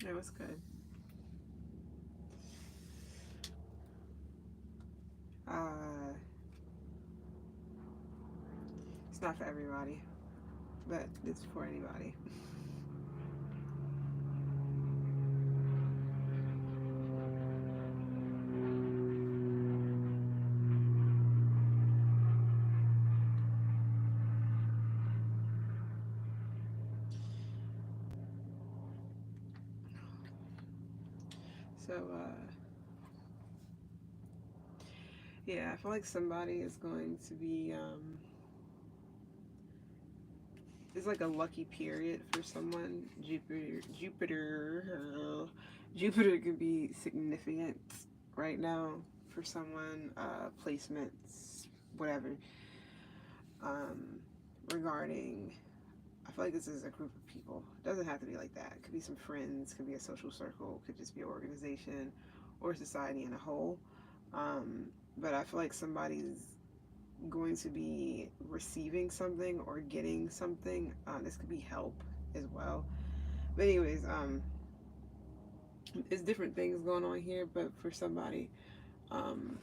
It was good. Uh, it's not for everybody, but it's for anybody. So, yeah, I feel like somebody is going to be, it's like a lucky period for someone. Jupiter could be significant right now for someone, placements, whatever, um, regarding, I feel like this is a group of people. It doesn't have to be like that. It could be some friends, could be a social circle, could just be an organization or society in a whole. Um, but I feel like somebody's going to be receiving something or getting something. This could be help as well. But anyways, it's different things going on here. But for somebody, um,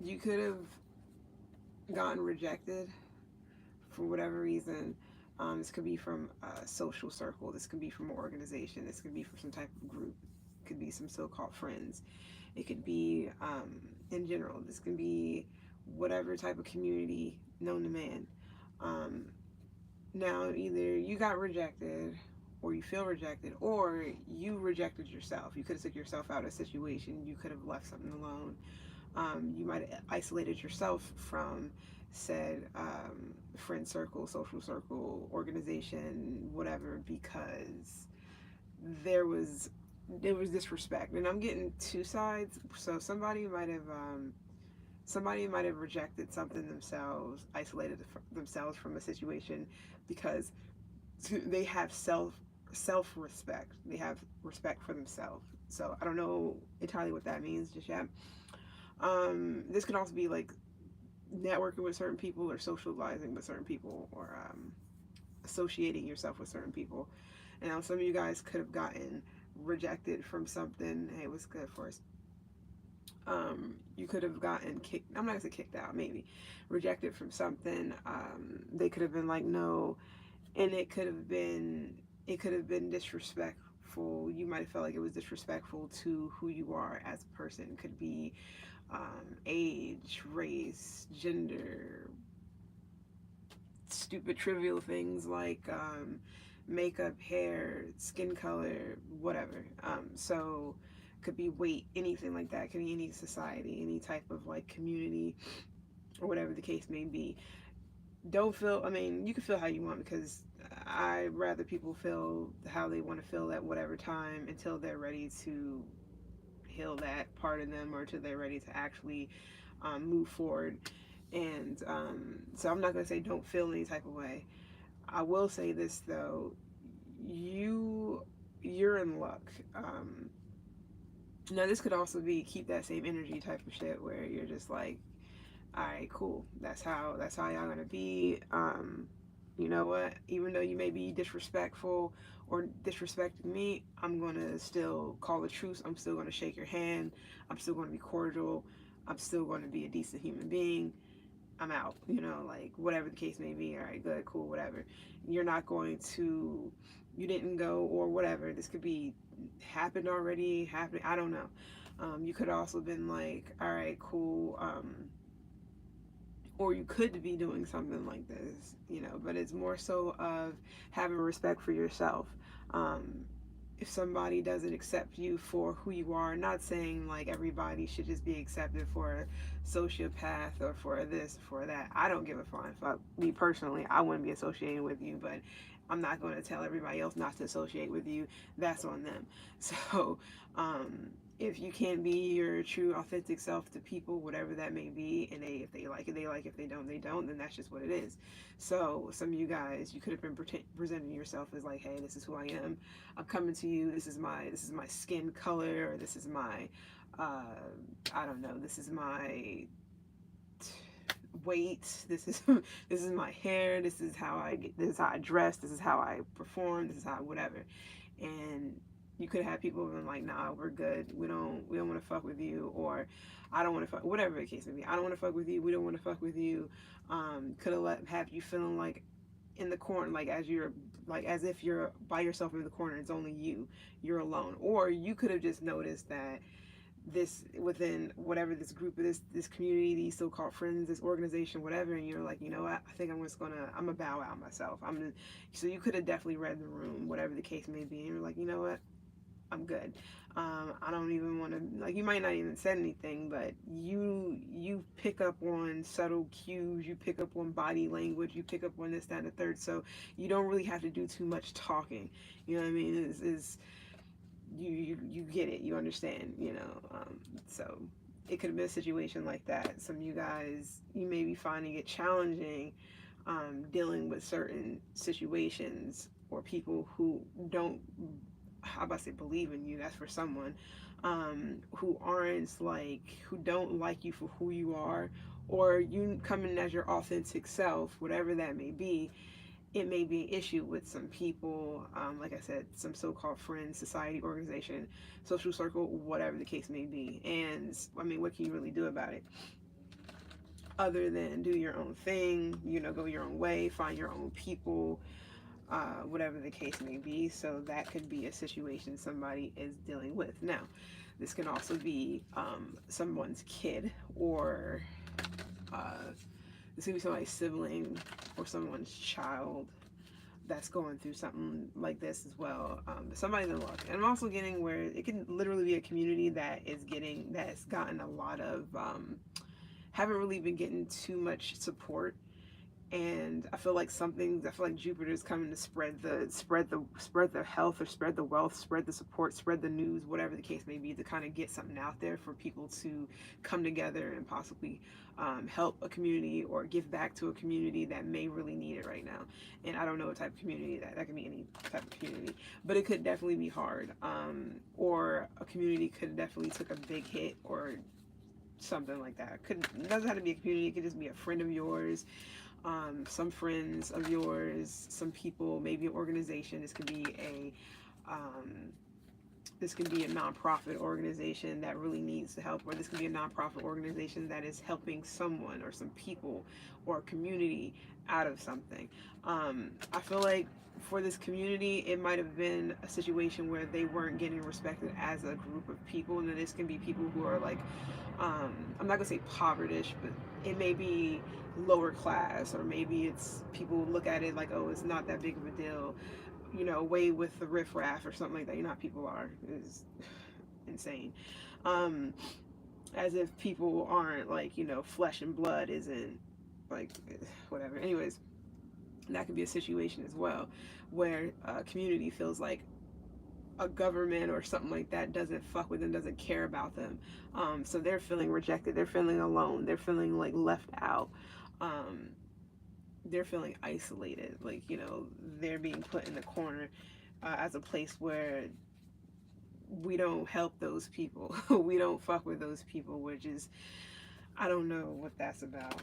you could have gotten rejected for whatever reason. This could be from a social circle. This could be from an organization. This could be from some type of group. It could be some so-called friends. It could be, in general. This can be whatever type of community known to man. Um, Now, either you got rejected, or you feel rejected, or you rejected yourself. You could have took yourself out of a situation. You could have left something alone. You might have isolated yourself from said, friend circle, social circle, organization, whatever, because there was there was disrespect. And I'm getting two sides. So somebody might have rejected something themselves, isolated themselves from a situation because they have self respect. They have respect for themselves. So I don't know entirely what that means just yet. This could also be like networking with certain people or socializing with certain people or, associating yourself with certain people. And now some of you guys could have gotten rejected from something. Hey, what's good for us? You could have gotten kicked. I'm not gonna say kicked out. Maybe rejected from something. They could have been like no, and it could have been disrespectful. You might have felt like it was disrespectful to who you are as a person. It could be, age, race, gender, stupid trivial things like, makeup, hair, skin color, whatever. So could be weight, anything like that. Could be any society, any type of like community, or whatever the case may be. Don't feel. I mean, you can feel how you want because I rather people feel how they want to feel at whatever time until they're ready to heal that part of them or until they're ready to actually, move forward. And, so I'm not gonna say don't feel any type of way. I will say this though, you you're in luck. Now this could also be keep that same energy type of shit where you're just like, all right, cool. That's how y'all gonna be. You know what? Even though you may be disrespectful or disrespecting me, I'm gonna still call the truce. I'm still gonna shake your hand. I'm still gonna be cordial. I'm still gonna be a decent human being. I'm out, like whatever the case may be. All right, good, cool, whatever. You're not going to, you didn't go or whatever. This could be happened already, happening. I don't know. You could also been like, all right, cool. Or you could be doing something like this, but it's more so of having respect for yourself. Um, if somebody doesn't accept you for who you are, not saying like everybody should just be accepted for a sociopath or for this, for that. I don't give a flying fuck. Me personally, I wouldn't be associating with you, but I'm not going to tell everybody else not to associate with you. That's on them. So, if you can't be your true authentic self to people, whatever that may be, and if they like it, they like it. If they don't, they don't, then that's just what it is. So some of you guys, you could have been presenting yourself as like, hey, this is who I am. I'm coming to you. This is my skin color, or this is my, uh, I don't know, this is my weight. This is this is my hair. This is how I dress. This is how I perform. This is how whatever. And You could have people been like, nah, we're good. We don't want to fuck with you, or I don't want to fuck, whatever the case may be. I don't want to fuck with you. We don't want to fuck with you. Could have you feeling like in the corner, like as if you're by yourself in the corner. It's only you're alone. Or you could have just noticed that this within whatever this group of this community, these so-called friends, this organization, whatever, and you're like, you know what, I think I'm gonna bow out myself. So you could have definitely read the room, whatever the case may be, and you're like, you know what, I'm good. I don't even want to, like, you might not even said anything, but you pick up on subtle cues, you pick up on body language, you pick up on this, that, and the third. So you don't really have to do too much talking. You know what I mean? Is you get it, you understand, so it could have been a situation like that. Some of you guys, you may be finding it challenging dealing with certain situations or people who don't, how about to say, believe in you. That's for someone who aren't like, who don't like you for who you are, or you coming as your authentic self, whatever that may be. It may be an issue with some people, like I said, some so-called friends, society, organization, social circle, whatever the case may be. And I mean, what can you really do about it other than do your own thing, go your own way, find your own people, whatever the case may be. So that could be a situation somebody is dealing with. Now, this can also be someone's kid, or this could be somebody's sibling or someone's child that's going through something like this as well. Somebody's in luck. And I'm also getting where it can literally be a community that's gotten a lot of, haven't really been getting too much support. And I feel like Jupiter's coming to spread the health, or spread the wealth, spread the support, spread the news, whatever the case may be, to kind of get something out there for people to come together and possibly help a community or give back to a community that may really need it right now. And I don't know what type of community that can be, any type of community, but it could definitely be hard. Or a community could definitely took a big hit or something like that. It doesn't have to be a community. It could just be a friend of yours. Some friends of yours, some people, maybe an organization. This could be a nonprofit organization that really needs the help, or this could be a nonprofit organization that is helping someone or some people or a community out of something. I feel like for this community, it might have been a situation where they weren't getting respected as a group of people, and then this can be people who are like, I'm not gonna say povertish, but it may be lower class, or maybe it's people look at it like, oh, it's not that big of a deal, way with the riffraff or something like that. How people are, is insane. As if people aren't like, flesh and blood isn't like, whatever. Anyways, that could be a situation as well, where a community feels like a government or something like that doesn't fuck with them, doesn't care about them. So they're feeling rejected, they're feeling alone, they're feeling like left out. They're feeling isolated, like, they're being put in the corner as a place where we don't help those people. We don't fuck with those people, which is, I don't know what that's about.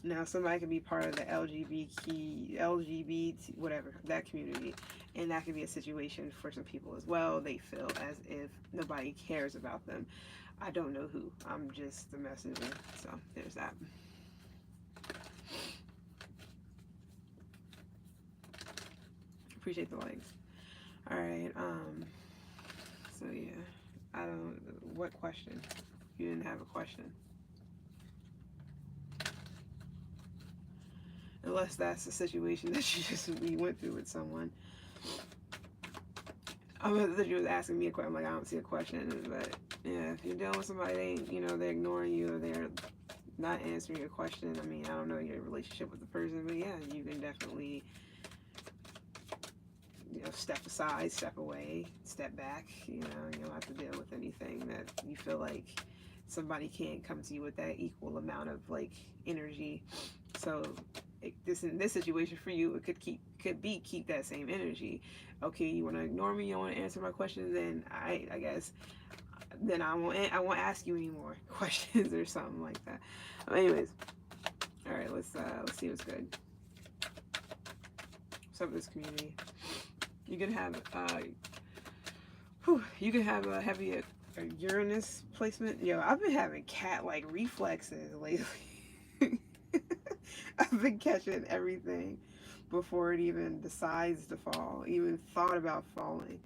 Now, somebody can be part of the LGBT, whatever, that community, and that could be a situation for some people as well. They feel as if nobody cares about them. I don't know who. I'm just the messenger. So there's that. Appreciate the likes. All right. So yeah, what question? You didn't have a question. Unless that's the situation that you went through with someone. I thought you was asking me a question. I'm like, I don't see a question. But yeah, if you're dealing with somebody, they're ignoring you, or they're not answering your question. I mean, I don't know your relationship with the person, but yeah, you can definitely, step aside, step away, step back. You don't have to deal with anything that you feel like somebody can't come to you with that equal amount of like energy. So in this situation for you, it could be keep that same energy. Okay, you want to ignore me, you don't want to answer my questions, then I guess then I won't ask you any more questions or something like that. Anyways, all right, let's see what's good. What's up with this community? You can have you can have a heavy Uranus placement. Yo, I've been having cat-like reflexes lately. I've been catching everything before it even decides to fall, even thought about falling.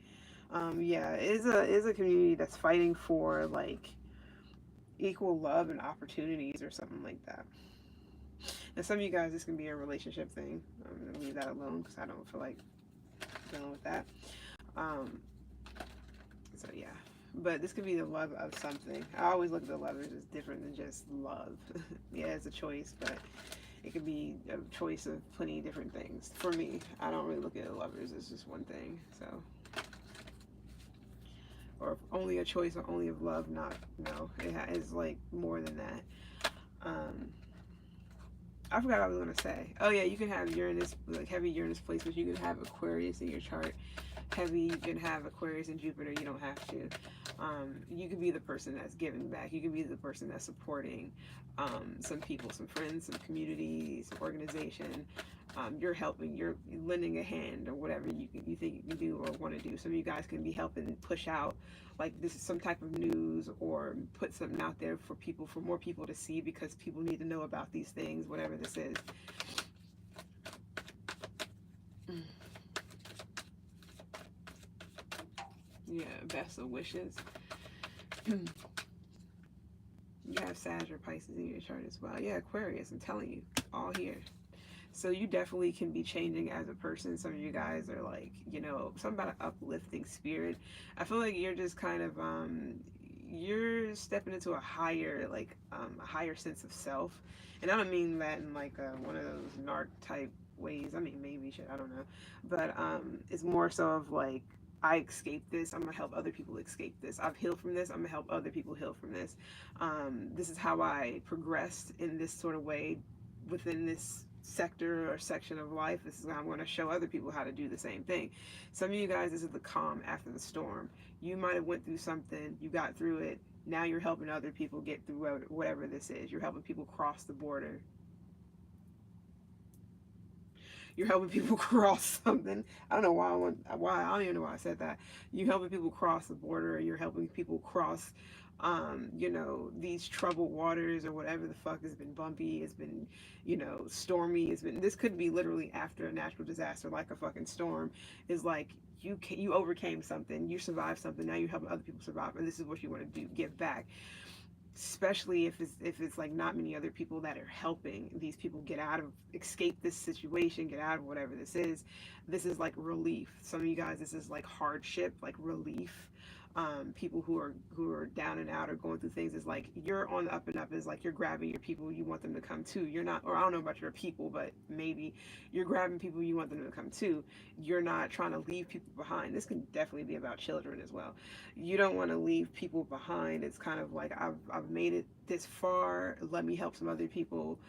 Yeah, it's a community that's fighting for like equal love and opportunities or something like that. And some of you guys, this can be a relationship thing. I'm gonna leave that alone because I don't feel like dealing with that. Um, so yeah, but this could be the love of something. I always look at the lovers as different than just love. Yeah, it's a choice, but it could be a choice of plenty of different things. For me, I don't really look at the lovers as just one thing. So, or only a choice or only of love, not no. It's like more than that. Um, I forgot what I was gonna say. Oh yeah, you can have Uranus, like heavy Uranus placements. You can have Aquarius in your chart. Heavy, you can have Aquarius and Jupiter. You don't have to. You can be the person that's giving back. You can be the person that's supporting some people, some friends, some community, some organization. You're helping. You're lending a hand or whatever you think you can do or want to do. Some of you guys can be helping push out like this is some type of news or put something out there for people, for more people to see, because people need to know about these things, whatever this is. Yeah, best of wishes. You have Sag or Pisces in your chart as well. Yeah, Aquarius, I'm telling you, all here. So you definitely can be changing as a person. Some of you guys are like, you know, something about an uplifting spirit. I feel like you're just kind of you're stepping into a higher a higher sense of self. And I don't mean that in like one of those narc type ways. I mean, maybe shit, I don't know. But it's more so of like, I escaped this, I'm gonna help other people escape this. I've healed from this, I'm gonna help other people heal from this. This is how I progressed in this sort of way within this sector or section of life. This is how I'm going to show other people how to do the same thing. Some of you guys, this is the calm after the storm. You might have went through something, you got through it, now you're helping other people get through whatever this is. You're helping people cross the border. You're helping people cross something. I don't know why I don't even know why I said that. You're helping people cross the border, or you're helping people cross you know, these troubled waters or whatever the fuck. Has been bumpy, it's been, you know, stormy, it's been, this could be literally after a natural disaster like a fucking storm. Is like you overcame something, you survived something, now you're helping other people survive, and this is what you want to do, give back. Especially if it's like not many other people that are helping these people get out of, escape this situation, get out of whatever this is. This is like relief. Some of you guys, this is like hardship, like relief. People who are down and out or going through things, is like you're on the up and up, is like you're grabbing your people, you want them to come too. You're not, or I don't know about your people, but maybe you're grabbing people, you want them to come too. You're not trying to leave people behind. This can definitely be about children as well. You don't want to leave people behind. It's kind of like, I've made it this far, let me help some other people.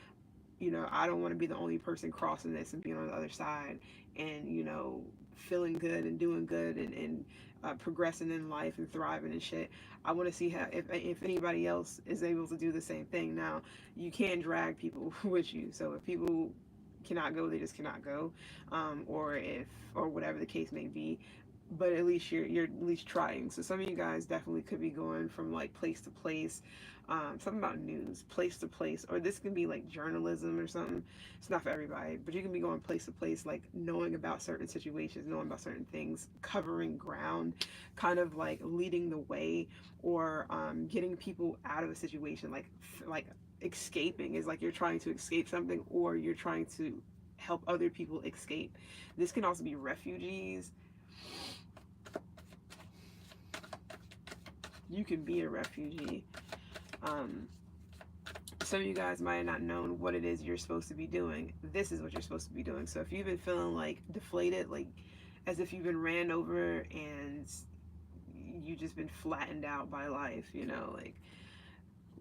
You know, I don't want to be the only person crossing this and being on the other side and, you know, feeling good and doing good and progressing in life and thriving and shit. I want to see how, if anybody else is able to do the same thing. Now, you can't drag people with you. So if people cannot go, they just cannot go, or whatever the case may be. But at least you're at least trying. So some of you guys definitely could be going from like place to place. Something about news, place to place, or this can be like journalism or something. It's not for everybody, but you can be going place to place, like knowing about certain situations, knowing about certain things, covering ground, kind of like leading the way, or getting people out of a situation, like escaping, is like you're trying to escape something, or you're trying to help other people escape. This can also be refugees. You can be a refugee. Some of you guys might have not known what it is you're supposed to be doing. This is what you're supposed to be doing. So if you've been feeling like deflated, like as if you've been ran over and you just been flattened out by life, you know, like,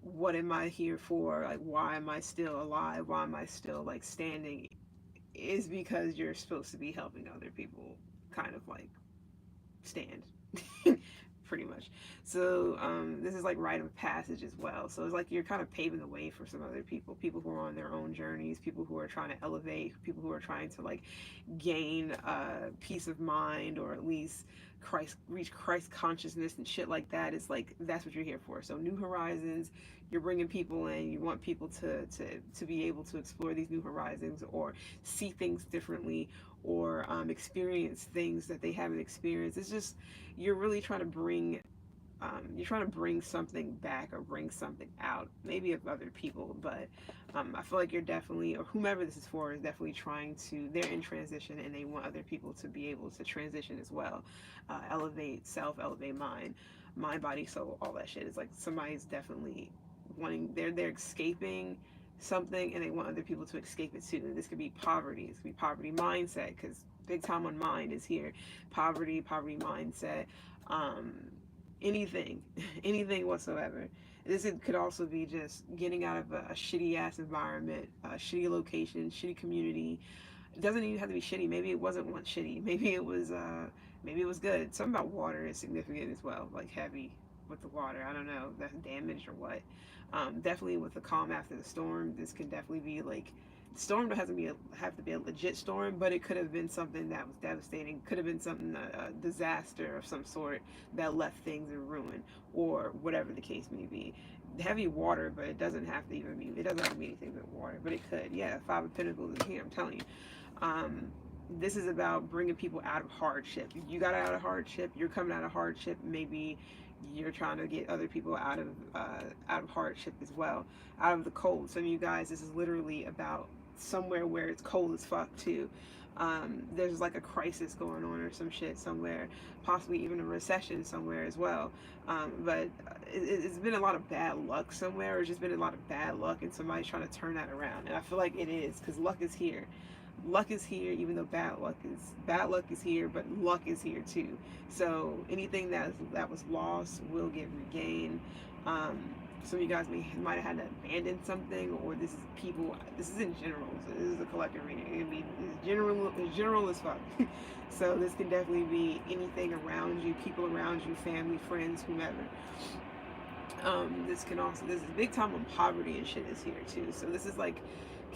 what am I here for? Like, why am I still alive? Why am I still like standing? Is because you're supposed to be helping other people kind of like stand. pretty much. So this is like rite of passage as well. So it's like you're kind of paving the way for some other people, people who are on their own journeys, people who are trying to elevate, people who are trying to like gain peace of mind, or at least reach Christ consciousness and shit like that. Is like that's what you're here for. So new horizons. You're bringing people in. You want people to be able to explore these new horizons, or see things differently, or experience things that they haven't experienced. It's just you're really trying to bring something back, or bring something out, maybe of other people. But I feel like you're definitely, or whomever this is for, is definitely trying to, they're in transition, and they want other people to be able to transition as well. Elevate self, elevate mind, body, soul, all that shit. It's like somebody's definitely wanting, they're escaping something, and they want other people to escape it too. And this could be poverty. This could be poverty mindset, because big time on mind is here. Poverty mindset. Anything, anything whatsoever. This could also be just getting out of a shitty ass environment, a shitty location, shitty community. It doesn't even have to be shitty. Maybe it wasn't once shitty. Maybe it was good. Something about water is significant as well, like heavy with the water. I don't know, that's damaged or what. Definitely with the calm after the storm. This could definitely be like, storm don't have to be a legit storm, but it could have been something that was devastating. Could have been something, a disaster of some sort that left things in ruin, or whatever the case may be. Heavy water, but it doesn't have to even be. It doesn't have to be anything but water, but it could. Yeah, Five of Pentacles is here. I'm telling you. This is about bringing people out of hardship. You got out of hardship. You're coming out of hardship. Maybe you're trying to get other people out of hardship as well, out of the cold. Some of you guys, this is literally about somewhere where it's cold as fuck too. There's like a crisis going on or some shit somewhere, possibly even a recession somewhere as well. But it's been a lot of bad luck somewhere, or it's just been a lot of bad luck, and somebody's trying to turn that around. And I feel like it is, because luck is here. Luck is here, even though bad luck is here, but luck is here too. So anything that was lost will get regained. Some of you guys might have had to abandon something, or this is in general, so this is a collective reading. It can be general as fuck. So this can definitely be anything around you, people around you, family, friends, whomever. This is big time on poverty and shit is here too. So this is like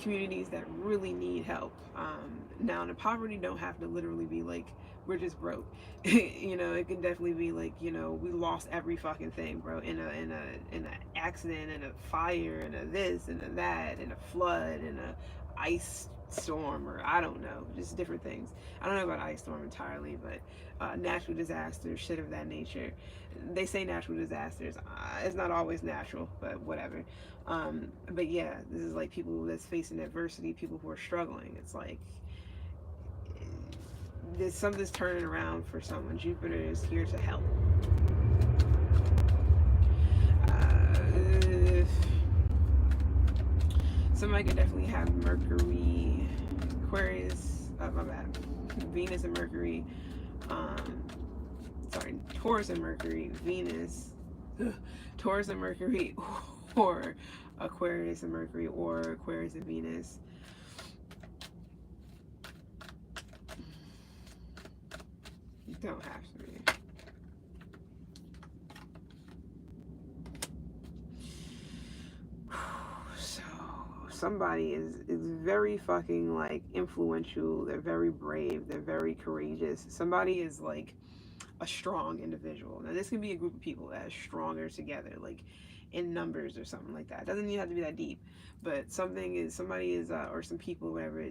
communities that really need help. Now, the poverty don't have to literally be like we're just broke. You know, it can definitely be like, you know, we lost every fucking thing, bro, in a accident, in a fire, in a this, and a that, in a flood, in a ice storm, or I don't know, just different things. I don't know about ice storm entirely, but natural disasters, shit of that nature. They say natural disasters. It's not always natural, but whatever. But yeah, this is like people that's facing adversity, people who are struggling. It's like something's turning around for someone. Jupiter is here to help. Somebody could definitely have Mercury, Aquarius, my bad, Venus and Mercury, Taurus and Mercury, Venus, Taurus and Mercury, or Aquarius and Mercury, or Aquarius and Venus. You don't have to be. So somebody is very fucking like influential. They're very brave. They're very courageous. Somebody is like a strong individual. Now this can be a group of people that are stronger together, like in numbers or something like that. It doesn't even have to be that deep, but somebody is, or some people, whatever,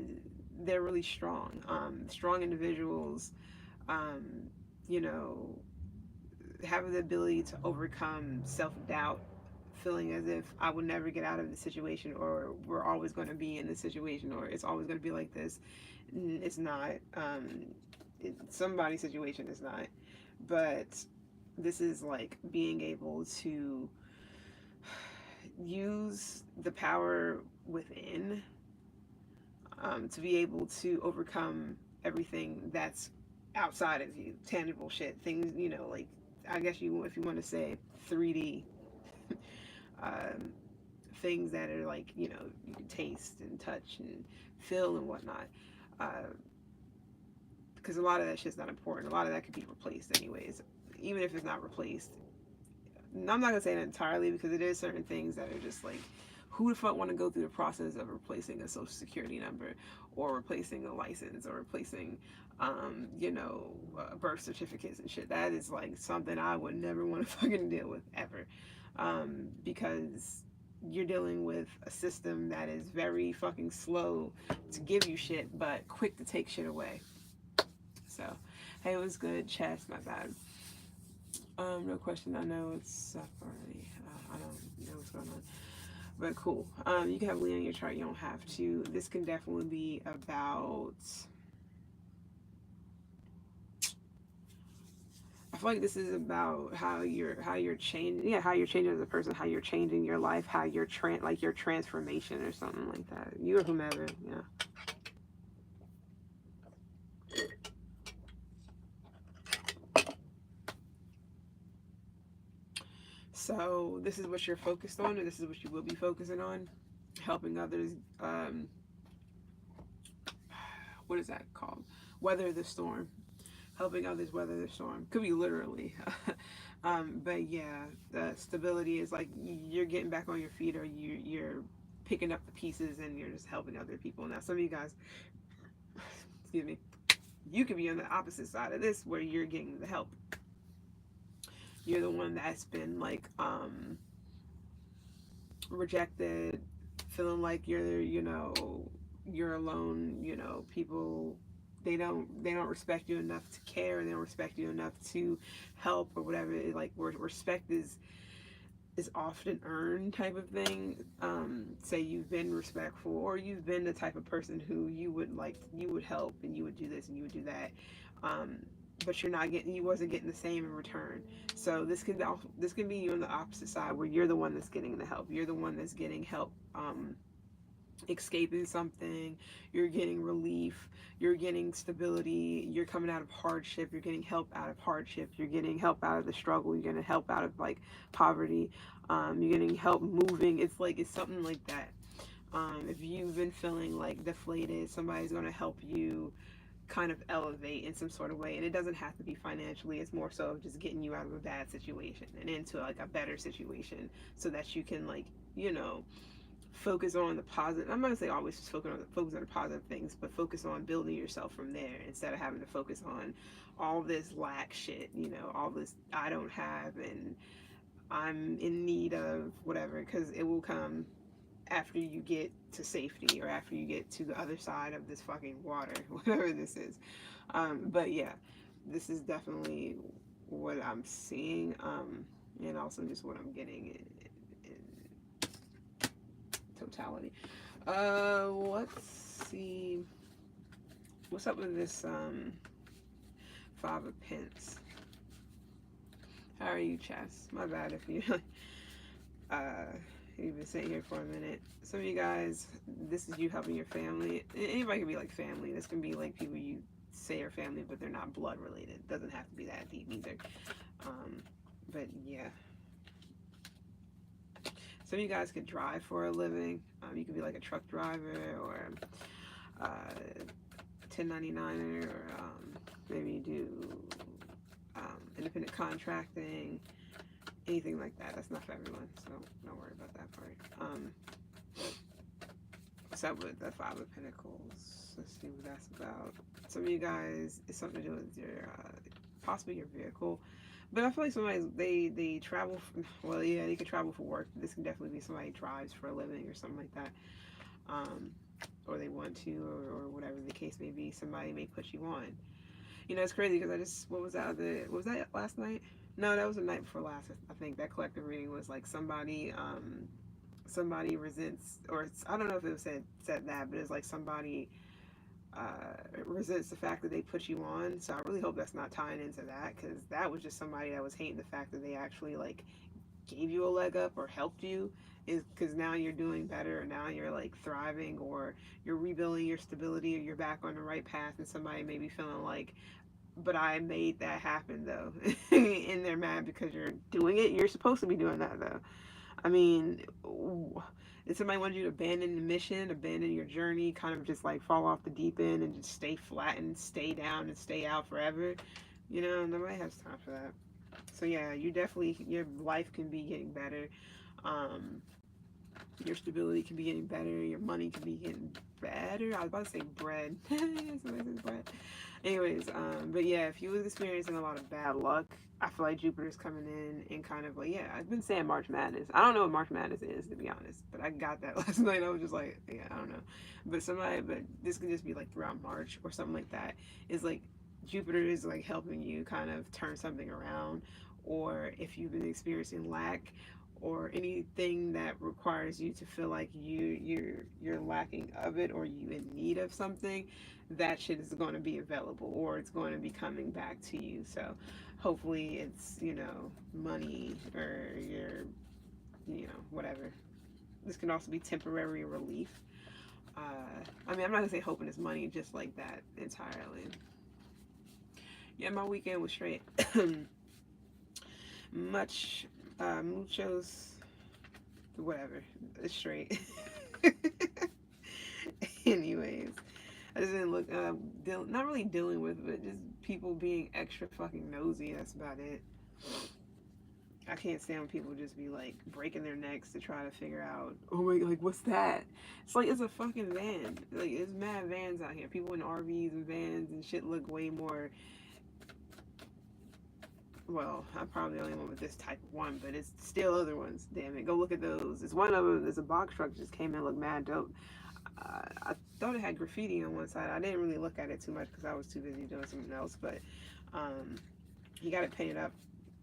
they're really strong. Strong individuals, you know, have the ability to overcome self-doubt, feeling as if I will never get out of the situation, or we're always going to be in this situation, or it's always going to be like this. It's not. Somebody's situation is not. But this is like being able to use the power within, to be able to overcome everything that's outside of you, tangible shit, things, you know, like, I guess if you want to say 3D, things that are like, you know, you can taste and touch and feel and whatnot, because a lot of that shit's not important. A lot of that could be replaced anyways. even if it's not replaced. I'm not gonna say it entirely because it is certain things that are just like, who the fuck want to go through the process of replacing a social security number, or replacing a license, or replacing, birth certificates and shit. That is like something I would never want to fucking deal with ever, because you're dealing with a system that is very fucking slow to give you shit, but quick to take shit away. So, hey, it was good. Chess, my bad. No question. I know it's up already. I don't know what's going on, but cool. You can have Leo in your chart. You don't have to. This can definitely be about. I feel like this is about how you're changing. Yeah, how you're changing as a person. How you're changing your life. How you're like your transformation or something like that. You or whomever. Yeah. So this is what you're focused on, or this is what you will be focusing on, helping others. What is that called? Weather the storm. Helping others weather the storm. Could be literally. But yeah, the stability is like you're getting back on your feet, or you're picking up the pieces and you're just helping other people. Now, some of you guys, excuse me, you could be on the opposite side of this where you're getting the help. You're the one that's been like rejected, feeling like you're alone. People, they don't respect you enough to care, and they don't respect you enough to help, or whatever. Like, respect is often earned, type of thing. Say you've been respectful, or you've been the type of person who you would help, and you would do this and you would do that, but you wasn't getting the same in return. So this can be you on the opposite side, where you're the one that's getting the help. You're the one that's getting help, escaping something. You're getting relief. You're getting stability. You're coming out of hardship. You're getting help out of hardship. You're getting help out of the struggle. You're getting help out of like poverty. You're getting help moving. It's something like that. If you've been feeling like deflated, somebody's going to help you kind of elevate in some sort of way. And it doesn't have to be financially. It's more so just getting you out of a bad situation and into like a better situation, so that you can focus on the positive. I'm not gonna say always just focus on the positive things, but focus on building yourself from there, instead of having to focus on all this lack shit, all this I don't have and I'm in need of whatever, because it will come after you get to safety, or after you get to the other side of this fucking water, whatever this is. But yeah, this is definitely what I'm seeing, and also just what I'm getting in totality. Let's see. What's up with this 5 of Pence? How are you, Chess? My bad if you you've been sitting here for a minute. Some of you guys, this is you helping your family. Anybody can be like family. This can be like people you say are family, but they're not blood related. It doesn't have to be that deep either. But yeah. Some of you guys could drive for a living. You could be like a truck driver, or 1099er, or maybe you do independent contracting, anything like that. That's not for everyone, so don't worry about that part. What's up with the 5 of Pentacles? Let's see what that's about. Some of you guys, it's something to do with your possibly your vehicle. But I feel like somebody, they travel, well, yeah, they could travel for work. This can definitely be somebody drives for a living or something like that. Or they want to, or whatever the case may be. Somebody may put you on. It's crazy because what was that last night? No, that was the night before last. I think that collective reading was like somebody resents, or I don't know if it said that, but it's like somebody resents the fact that they put you on. So I really hope that's not tying into that, because that was just somebody that was hating the fact that they actually like gave you a leg up or helped you, is because now you're doing better, or now you're like thriving, or you're rebuilding your stability, or you're back on the right path, and somebody may be feeling like, but I made that happen though. And they're mad because you're doing it. You're supposed to be doing that though. I mean, if somebody wanted you to abandon the mission, abandon your journey, kind of just like fall off the deep end and just stay flat and stay down and stay out forever, nobody has time for that. So yeah, you definitely, your life can be getting better. Um, your stability can be getting better. Your money can be getting better. I was about to say bread. Somebody says bread. Anyways, but yeah, if you was experiencing a lot of bad luck, I feel like Jupiter's coming in and kind of like, yeah, I've been saying March Madness. I don't know what March Madness is, to be honest, but I got that last night. I was just like, yeah, I don't know. But this could just be like throughout March or something like that. Is like Jupiter is like helping you kind of turn something around, or if you've been experiencing lack or anything that requires you to feel like you're lacking of it or you in need of something, that shit is going to be available or it's going to be coming back to you. So hopefully it's, money or your, whatever. This can also be temporary relief. uh I mean, I'm not gonna say hoping it's money just like that entirely. Yeah, my weekend was straight. Much muchos, whatever, it's straight. Anyways, I just didn't look, not really dealing with, but just people being extra fucking nosy. That's about it. I can't stand when people just be like breaking their necks to try to figure out, oh my, like, what's that? It's like, it's a fucking van. Like, it's mad vans out here. People in RVs and vans and shit look way more. Well, I'm probably the only one with this type of one, but it's still other ones. Damn it, go look at those. It's one of them. There's a box truck just came in, look mad dope. I thought it had graffiti on one side. I didn't really look at it too much because I was too busy doing something else. But um, he got it painted up,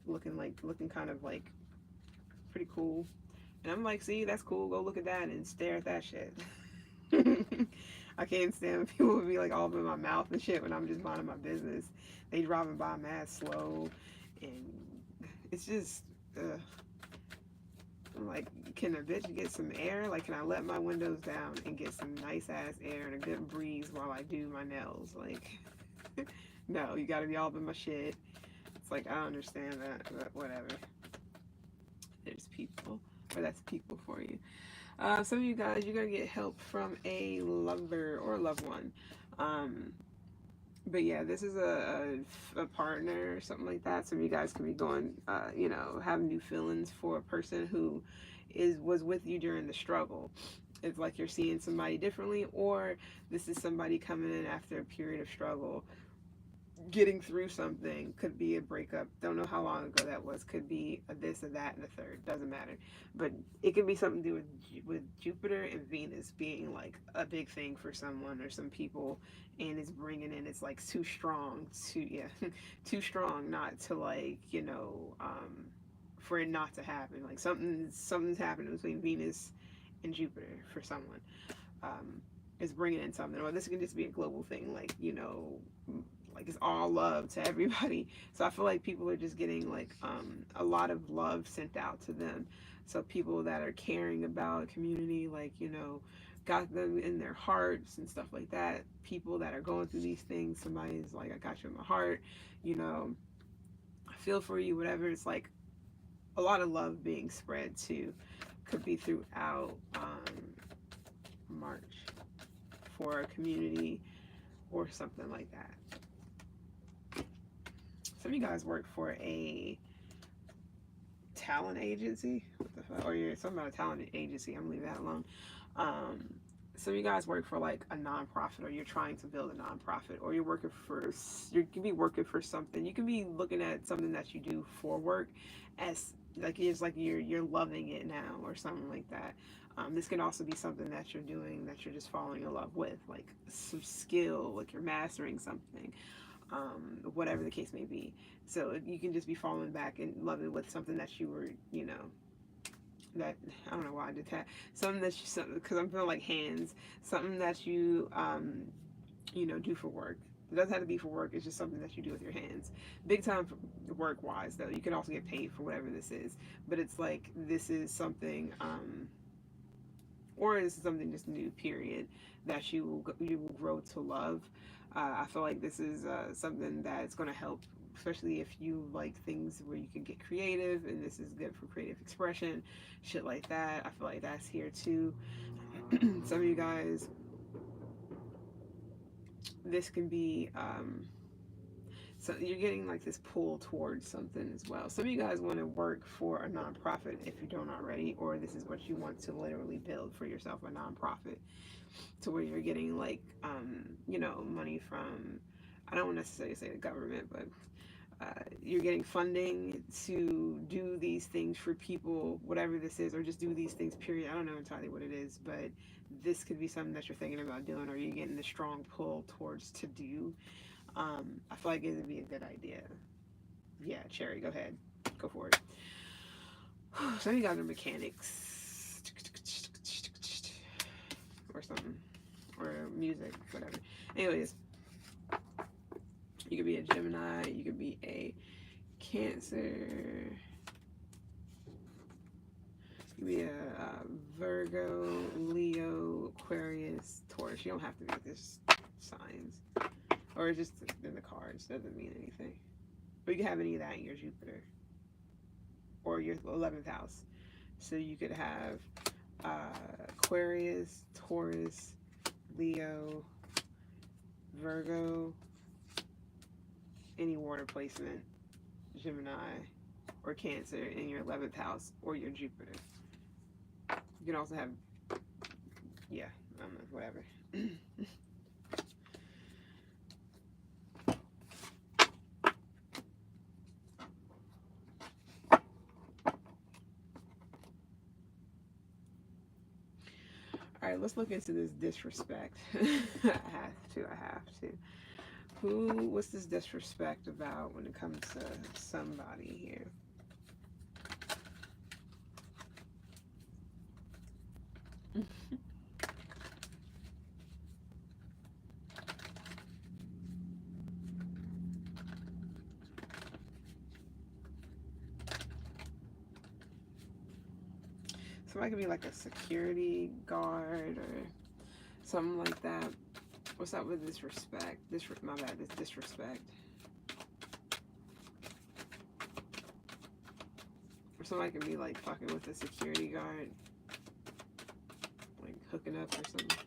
looking kind of like pretty cool. And I'm like, see, that's cool. Go look at that and stare at that shit. I can't stand when people would be like all up in my mouth and shit when I'm just minding my business. They driving by mad slow, and it's just, I'm like, can a bitch get some air? Like, can I let my windows down and get some nice ass air and a good breeze while I do my nails? Like, no, you gotta be all up in my shit. It's like, I don't understand that, but whatever. There's people, or that's people for you. Some of you guys, you're gonna get help from a lover or a loved one. Um, but yeah, this is a partner or something like that. Some of you guys could be going, having new feelings for a person who was with you during the struggle. It's like you're seeing somebody differently, or this is somebody coming in after a period of struggle, getting through something. Could be a breakup, don't know how long ago that was, could be a this or that and the third, doesn't matter. But it could be something to do with Jupiter and Venus being like a big thing for someone or some people, and it's bringing in, it's like too strong to, yeah, too strong not to, like, for it not to happen. Like something's happening between Venus and Jupiter for someone. Is bringing in something, or this can just be a global thing, like it's all love to everybody. So I feel like people are just getting like a lot of love sent out to them. So people that are caring about a community, like, got them in their hearts and stuff like that. People that are going through these things, somebody's like, I got you in my heart, I feel for you, whatever. It's like a lot of love being spread too. Could be throughout March for a community or something like that. Some of you guys work for a talent agency. What the fuck? Or you're something about a talent agency. I'm gonna leave that alone. Some of you guys work for like a nonprofit, or you're trying to build a nonprofit, or you can be working for something. You can be looking at something that you do for work as like it's like you're loving it now or something like that. This can also be something that you're doing that you're just falling in love with, like some skill, like you're mastering something, whatever the case may be. So you can just be falling back and loving with something that you were, that, I don't know why I did that. Something that you, because I'm feeling like hands, something that you, do for work. It doesn't have to be for work. It's just something that you do with your hands. Big time for work wise though. You can also get paid for whatever this is. But it's like this is something, or this is something just new. Period. That you will grow to love. I feel like this is something that's going to help, especially if you like things where you can get creative, and this is good for creative expression, shit like that. I feel like that's here too. Some of you guys, this can be So you're getting like this pull towards something as well. Some of you guys want to work for a nonprofit if you don't already, or this is what you want to literally build for yourself, a nonprofit, to where you're getting like, you know, money from, I don't necessarily say the government, but you're getting funding to do these things for people, whatever this is, or just do these things, period. I don't know entirely what it is, but this could be something that you're thinking about doing, or you're getting the strong pull towards to do. I feel like it would be a good idea. Yeah, Cherry, go ahead. Go for it. Some of you guys are mechanics. Or something. Or music, whatever. Anyways, you could be a Gemini, you could be a Cancer, you could be a Virgo, Leo, Aquarius, Taurus. You don't have to be this signs. Or just in the cards, doesn't mean anything. But you can have any of that in your Jupiter or your 11th house. So you could have Aquarius, Taurus, Leo, Virgo, any water placement, Gemini, or Cancer in your 11th house or your Jupiter. You can also have, yeah, I don't know, whatever. All right, let's look into this disrespect. I have to. What's this disrespect about when it comes to somebody here? Somebody could be like a security guard or something like that. What's up with disrespect? My bad, this disrespect. Or somebody could be like fucking with a security guard. Like hooking up or something.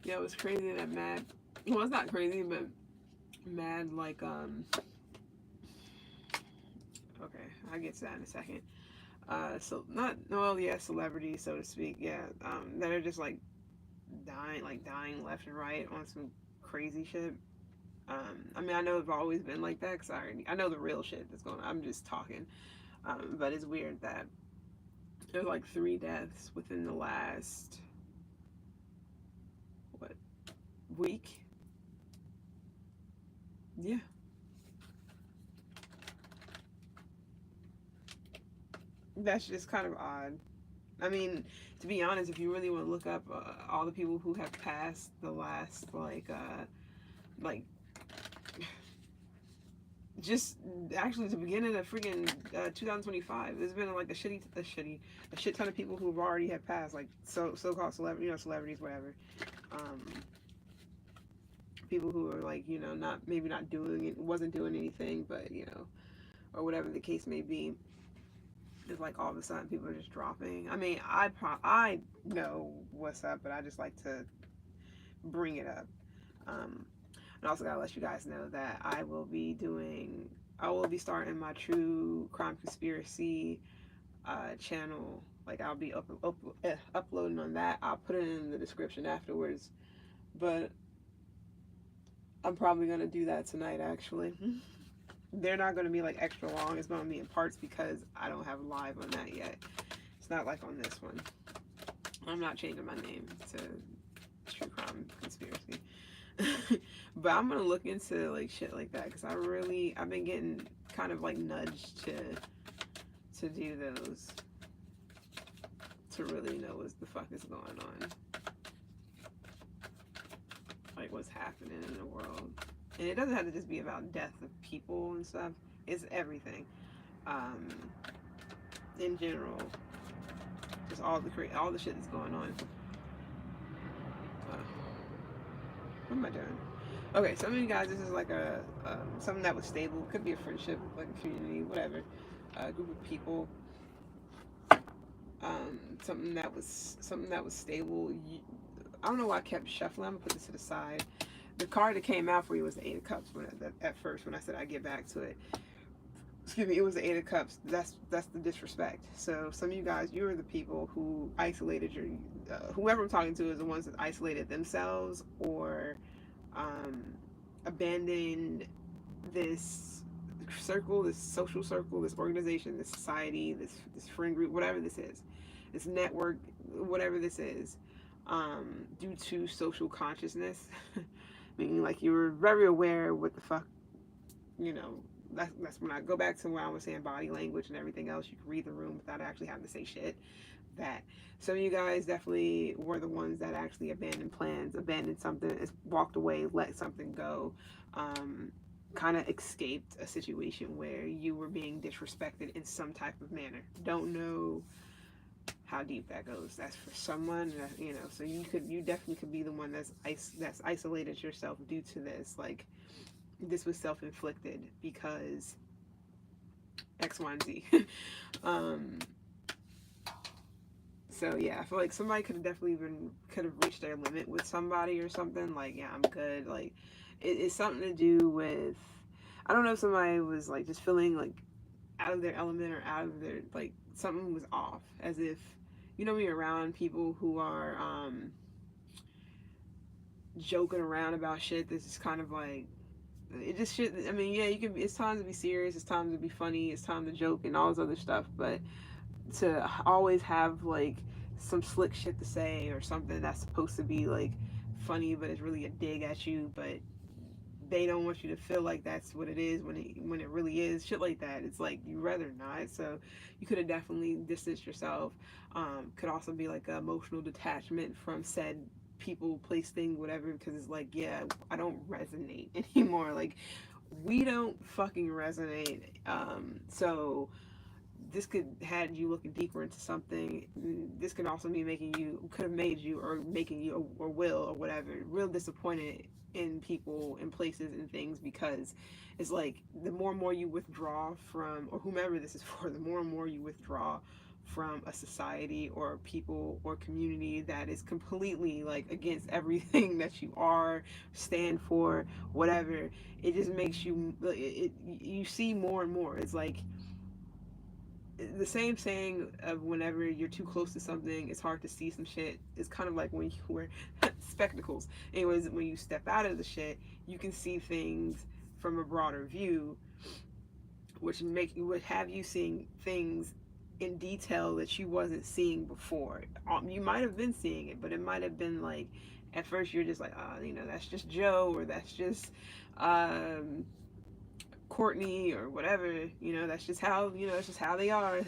Yeah, it was crazy that Mad, well, it's not crazy, but Mad, like, okay, I'll get to that in a second. So not, well, yeah, celebrities, so to speak, yeah, that are just like dying left and right on some crazy shit. I mean, I know it's always been like that, because I know the real shit that's going on. I'm just talking. But it's weird that there's like 3 deaths within the last, what, week? Yeah. That's just kind of odd. I mean, to be honest, if you really want to look up all the people who have passed the last, like, just actually the beginning of freaking 2025, there's been like a shit ton of people who've already have passed, like so-called celebrities, you know, celebrities, whatever. People who are like, you know, not doing it, wasn't doing anything, but you know, or whatever the case may be. It's like all of a sudden people are just dropping. I mean, I know what's up, but I just like to bring it up. And also gotta let you guys know that I will be starting my true crime conspiracy channel. Like I'll be uploading on that. I'll put it in the description afterwards. But I'm probably gonna do that tonight actually. They're not going to be like extra long. It's going to be in parts because I don't have live on that yet. It's not like on this one. I'm not changing my name to True Crime Conspiracy. But I'm going to look into like shit like that because I've been getting kind of like nudged to do those, to really know what the fuck is going on. Like what's happening in the world. And it doesn't have to just be about death of people and stuff. It's everything. In general. Just all the shit that's going on. What am I doing? Okay, some of you guys, this is like something that was stable. Could be a friendship, like a community, whatever. A group of people. something that was stable. I don't know why I kept shuffling. I'm gonna put this to the side. The card that came out for you was the Eight of Cups. At first, when I said I get back to it, excuse me, it was the Eight of Cups. That's the disrespect. So some of you guys, you are the people who isolated your whoever I'm talking to is the ones that isolated themselves or um, abandoned this circle, this social circle, this organization, this society, this friend group, whatever this is, this network, whatever this is, due to social consciousness. Meaning, like, you were very aware what the fuck, you know. That's when I go back to when I was saying body language and everything else. You can read the room without actually having to say shit. That some of you guys definitely were the ones that actually abandoned plans, abandoned something, walked away, let something go, kind of escaped a situation where you were being disrespected in some type of manner. Don't know how deep that goes. That's for someone, you know. So you definitely could be the one that's isolated yourself due to this. Like, this was self-inflicted because X, Y, and Z. So yeah, I feel like somebody could have reached their limit with somebody or something. Like, yeah, I'm good. Like, it's something to do with, I don't know if somebody was like just feeling like out of their element or out of their, like, something was off, as if, you know, when you're around people who are joking around about shit that's just kind of like, it just shit. I mean, yeah, you can, it's time to be serious, it's time to be funny, it's time to joke and all this other stuff, but to always have like some slick shit to say or something that's supposed to be like funny but it's really a dig at you, but they don't want you to feel like that's what it is when it really is shit like that. It's like you rather not. So you could have definitely distanced yourself. Could also be like an emotional detachment from said people, place, thing, whatever, because it's like, yeah, I don't resonate anymore. Like, we don't fucking resonate. So this could had you looking deeper into something. This could also be could have made you, or making you, or will, or whatever, real disappointed in people and places and things, because it's like the more and more you withdraw from, or whomever this is for, the more and more you withdraw from a society or people or community that is completely like against everything that you are, stand for, whatever, it just makes you, you see more and more. It's like the same saying of whenever you're too close to something, it's hard to see some shit. It's kind of like when you wear spectacles. Anyways, when you step out of the shit, you can see things from a broader view, which would have you seeing things in detail that you wasn't seeing before. You might have been seeing it, but it might have been like, at first you're just like, oh, you know, that's just Joe, or that's just Courtney, or whatever, you know, that's just how, you know, it's just how they are.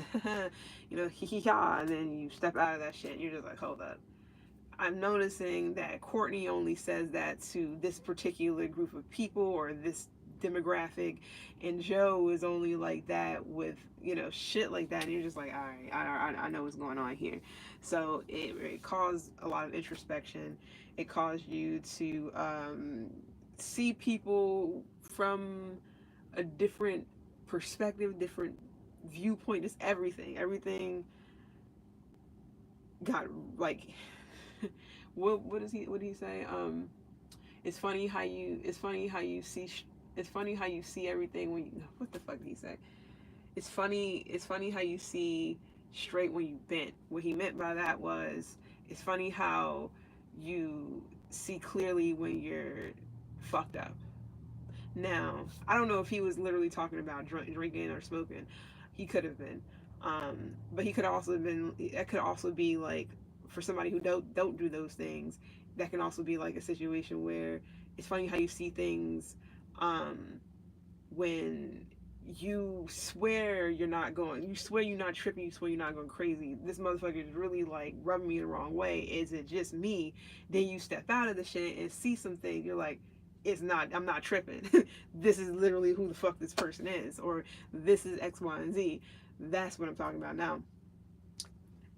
You know, hee hee ha. And then you step out of that shit and you're just like, hold up, I'm noticing that Courtney only says that to this particular group of people or this demographic, and Joe is only like that with, you know, shit like that. And you're just like, all right, I know what's going on here. So it caused a lot of introspection. It caused you to see people from a different perspective, different viewpoint, just everything got like, what do you say? It's funny how you see everything when you, what the fuck did he say? It's funny how you see straight when you bent. What he meant by that was, it's funny how you see clearly when you're fucked up. Now, I don't know if he was literally talking about drinking or smoking. He could have been. But he could also have been, it could also be like, for somebody who don't do those things, that can also be like a situation where it's funny how you see things when you swear you're not tripping, you swear you're not going crazy. This motherfucker is really like rubbing me the wrong way. Is it just me? Then you step out of the shit and see something, you're like, it's not, I'm not tripping. This is literally who the fuck this person is, or this is X, Y, and Z. That's what I'm talking about now.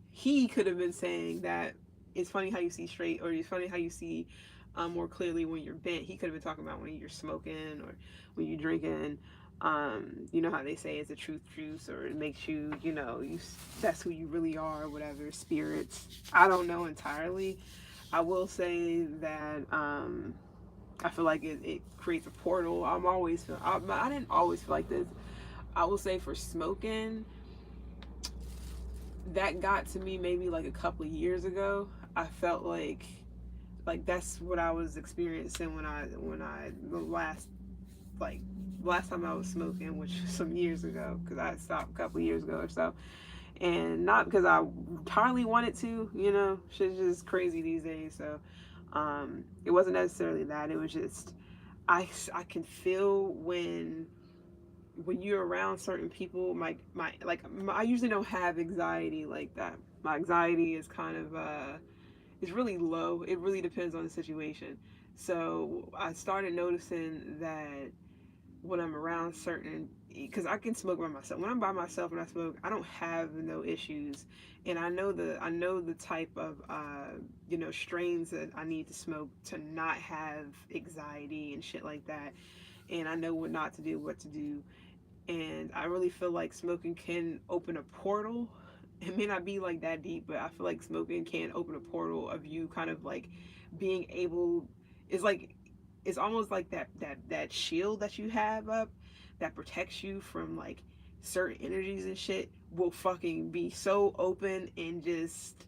He could have been saying that it's funny how you see straight, or it's funny how you see more clearly when you're bent. He could have been talking about when you're smoking or when you're drinking. You know how they say it's a truth juice, or it makes you, you know, that's who you really are, or whatever. Spirits. I don't know entirely. I will say that I feel like it creates a portal. I didn't always feel like this. I will say for smoking, that got to me maybe like a couple of years ago. I felt like that's what I was experiencing when I like last time I was smoking, which was some years ago, because I stopped a couple of years ago or so, and not because I entirely wanted to, you know, shit's just crazy these days. So it wasn't necessarily that. It was just I can feel when you're around certain people, I usually don't have anxiety like that. My anxiety is kind of it's really low. It really depends on the situation. So I started noticing that when I'm around certain, because I can smoke by myself. When I'm by myself and I smoke, I don't have no issues, and I know the type of you know, strains that I need to smoke to not have anxiety and shit like that, and I know what not to do, what to do, and I really feel like smoking can open a portal. It may not be like that deep, but I feel like smoking can open a portal of you kind of like being able. It's like it's almost like that shield that you have up that protects you from like certain energies and shit will fucking be so open, and just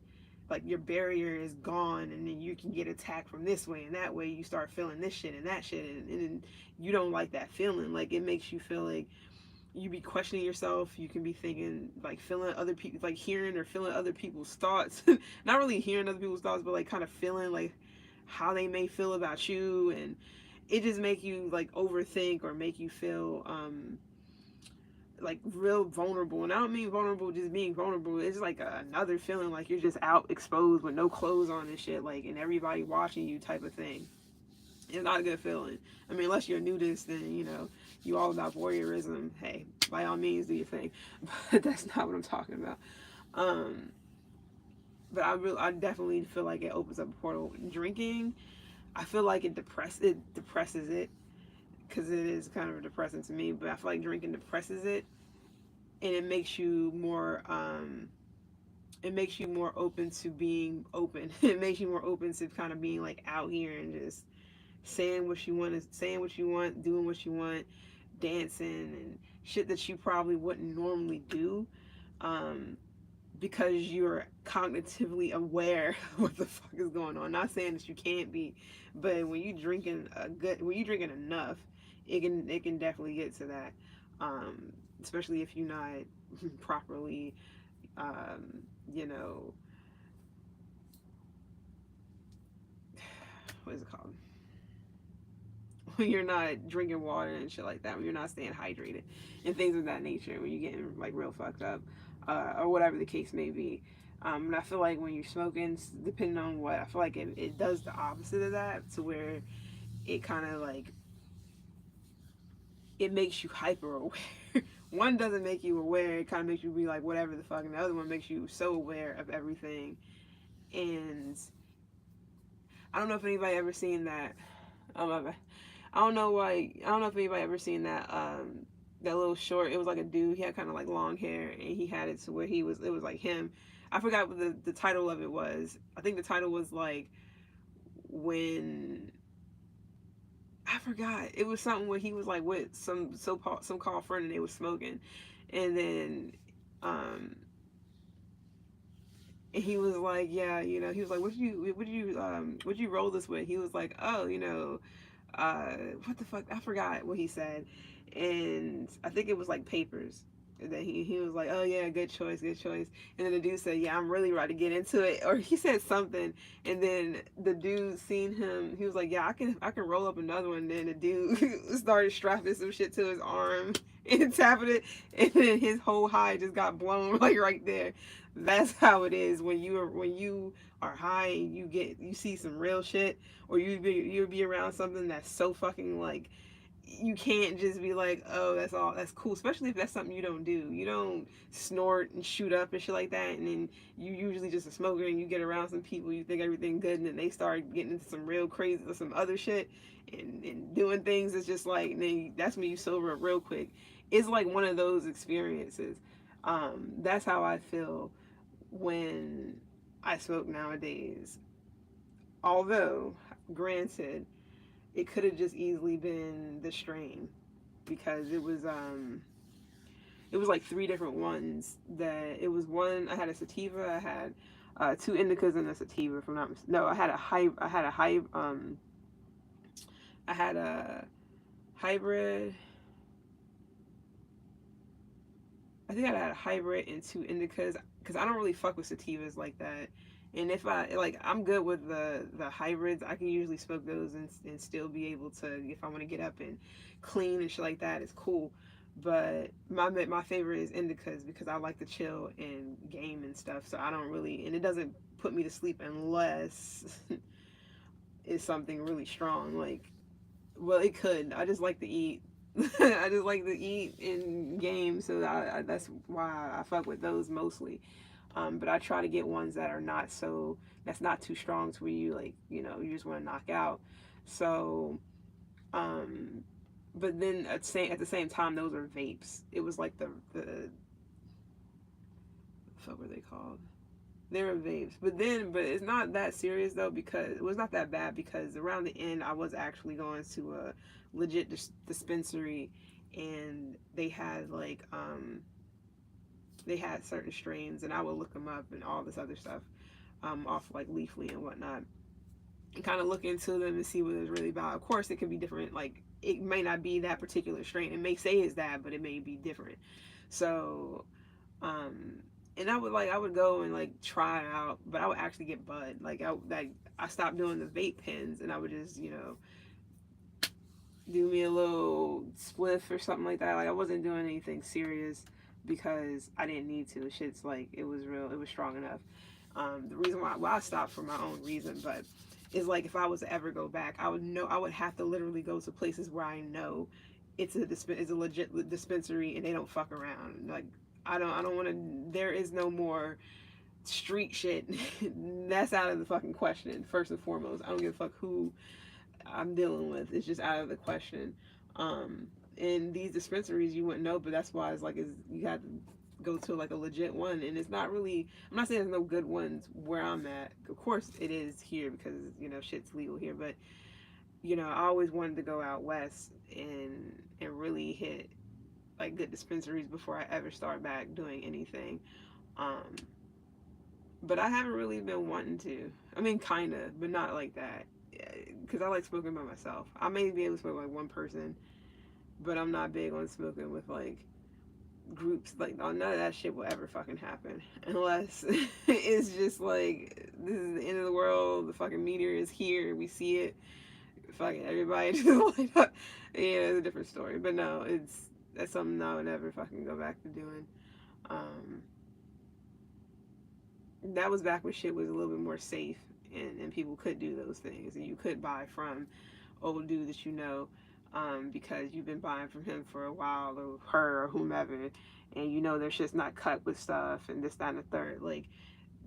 like your barrier is gone, and then you can get attacked from this way and that way. You start feeling this shit and that shit, and you don't like that feeling. Like it makes you feel like you be questioning yourself. You can be thinking, like feeling other people, like hearing or feeling other people's thoughts. Not really hearing other people's thoughts, but like kind of feeling like how they may feel about you, and it just make you like overthink or make you feel like real vulnerable. And I don't mean vulnerable just being vulnerable. It's like another feeling like you're just out exposed with no clothes on and shit, like, and everybody watching you type of thing. It's not a good feeling. I mean, unless you're a nudist, then you know you all about voyeurism. Hey, by all means, do your thing. But that's not what I'm talking about. Um, but I definitely feel like it opens up a portal. Drinking, I feel like it depresses it, because it is kind of depressing to me. But I feel like drinking depresses it, and it makes you more. It makes you more open to being open. It makes you more open to kind of being like out here and just saying what you want, doing what you want, dancing and shit that you probably wouldn't normally do, um, because you're cognitively aware of what the fuck is going on. Not saying that you can't be, but when you drinking enough, it can definitely get to that, especially if you're not properly, you know, what is it called? When you're not drinking water and shit like that, when you're not staying hydrated and things of that nature, when you're getting like real fucked up, or whatever the case may be. And I feel like when you're smoking, depending on what, I feel like it does the opposite of that, to where it kind of like it makes you hyper aware. One doesn't make you aware; it kind of makes you be like whatever the fuck, and the other one makes you so aware of everything. And I don't know if anybody ever seen that. Um, I don't know why. I don't know if anybody ever seen that that little short. It was like a dude. He had kind of like long hair, and he had it to where he was. It was like him. I forgot what the title of it was. I think the title was like when I forgot. It was something where he was like with some called friend, and they was smoking, and then um and he was like, yeah, you know, he was like, what you roll this with? He was like, oh, you know, uh, what the fuck? I forgot what he said, and I think it was like papers. And then he was like, oh yeah, good choice, good choice. And then the dude said, yeah, I'm really ready to get into it, or he said something. And then the dude seen him. He was like, yeah, I can roll up another one. And then the dude started strapping some shit to his arm and tapping it, and then his whole high just got blown like right there. That's how it is when you are high and you see some real shit, or you be around something that's so fucking like you can't just be like, oh, that's cool, especially if that's something you don't do. You don't snort and shoot up and shit like that, and then you usually just a smoker and you get around some people, you think everything good, and then they start getting into some real crazy or some other shit and doing things. It's just like, and then that's when you sober up real quick. It's like one of those experiences. That's how I feel when I smoke nowadays. Although, granted, it could have just easily been the strain, because it was like three different ones. That it was one, I had a sativa, I had two indicas and a sativa, if I'm not no, I had a hybrid. I think I had a hybrid and two indicas, because I don't really fuck with sativas like that. And if I like, I'm good with the hybrids. I can usually smoke those and still be able to, if I want to get up and clean and shit like that, it's cool. But my favorite is indicas, because I like to chill and game and stuff. So I don't really, and it doesn't put me to sleep unless it's something really strong. Like, well, it could. I just like to eat. I just like to eat and game, so that's why I fuck with those mostly. But I try to get ones that are not so, that's not too strong to where you like, you just want to knock out. So, but then at the same time, those are vapes. It was like the fuck were they called? They were vapes. But it's not that serious though, because it was not that bad, because around the end I was actually going to a legit dispensary, and they had like they had certain strains, and I would look them up and all this other stuff, off like Leafly and whatnot, and kind of look into them and see what it's really about. Of course, it could be different. Like, it may not be that particular strain. It may say it's that, but it may be different. So, and I would go and like try it out, but I would actually get bud. Like, I stopped doing the vape pens, and I would just do me a little spliff or something like that. Like, I wasn't doing anything serious, because I didn't need to. Shit's like, it was strong enough. The reason why, well, I stopped for my own reason, but it's like, if I was to ever go back, I would have to literally go to places where I know it's a legit dispensary, and they don't fuck around. Like, I don't want to. There is no more street shit. That's out of the fucking question. First and foremost, I don't give a fuck who I'm dealing with. It's just out of the question. In these dispensaries, you wouldn't know, but that's why it's like, you got to go to like a legit one. And it's not really, I'm not saying there's no good ones where I'm at. Of course it is here, because shit's legal here, but I always wanted to go out west and really hit like good dispensaries before I ever start back doing anything. But I haven't really been wanting to. I mean, kind of, but not like that, because I like smoking by myself. I may be able to smoke like one person, but I'm not big on smoking with like groups. Like, none of that shit will ever fucking happen, unless it's just like, this is the end of the world, the fucking meteor is here, we see it, fucking everybody just light up. Yeah, it's a different story. But no, that's something I would never fucking go back to doing. That was back when shit was a little bit more safe, and people could do those things, and you could buy from old dude that because you've been buying from him for a while, or her, or whomever, and their shit's not cut with stuff and this, that, and the third. Like,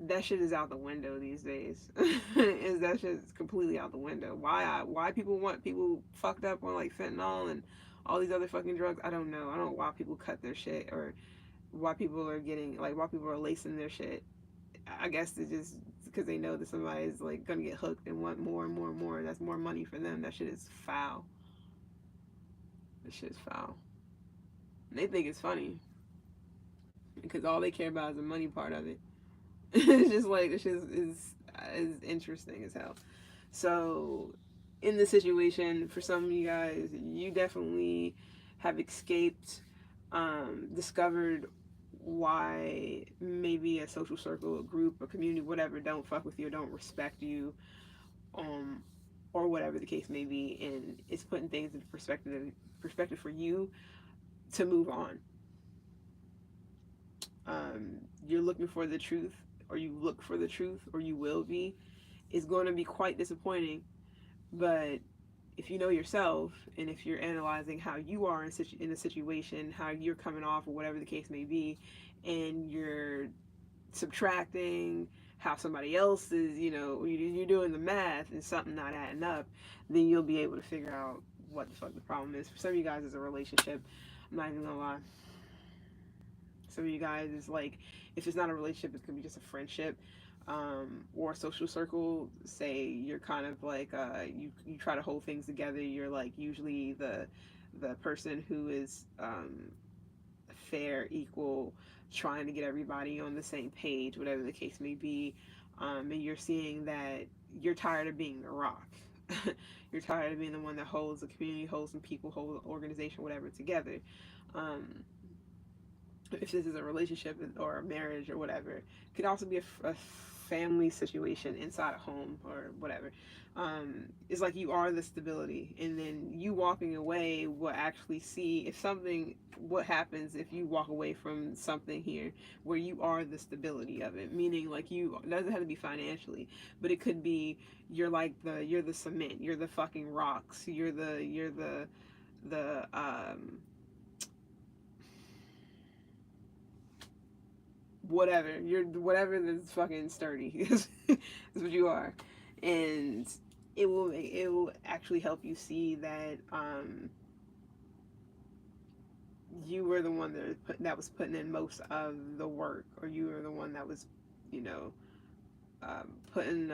that shit is out the window these days. That shit is completely out the window. Why people want people fucked up on like fentanyl and all these other fucking drugs, I don't know. I don't know why people cut their shit, or why people are lacing their shit. I guess it's just because they know that somebody's like gonna get hooked and want more and more and more, and that's more money for them. That shit is foul. That shit is foul. And they think it's funny, because all they care about is the money part of it. It's just like, this shit is interesting as hell. So, in this situation, for some of you guys, you definitely have escaped, discovered why maybe a social circle, a group, a community, whatever, don't fuck with you, or don't respect you, or whatever the case may be, and it's putting things into perspective for you to move on. You're looking for the truth, or you look for the truth, or you will be. It's going to be quite disappointing, but if you know yourself, and if you're analyzing how you are in a situation, how you're coming off, or whatever the case may be, and you're subtracting how somebody else is, you're doing the math and something not adding up, then you'll be able to figure out what the fuck the problem is. For some of you guys, it's a relationship. I'm not even gonna lie. Some of you guys is like, if it's not a relationship, it could be just a friendship, or a social circle. Say you're kind of like, you try to hold things together. You're like usually the person who is fair, equal, trying to get everybody on the same page, whatever the case may be. And you're seeing that you're tired of being the rock. You're tired of being the one that holds the community, holds some people, holds the organization, whatever, together. Um, if this is a relationship or a marriage or whatever, it could also be a family situation inside a home or whatever. It's like you are the stability, and then you walking away will actually see if something, what happens if you walk away from something here where you are the stability of it, meaning like, you, it doesn't have to be financially, but it could be you're the cement, you're the fucking rocks, you're the whatever, you're whatever that's fucking sturdy is what you are. And it will actually help you see that you were the one that was putting in most of the work, or you were the one that was, you know, putting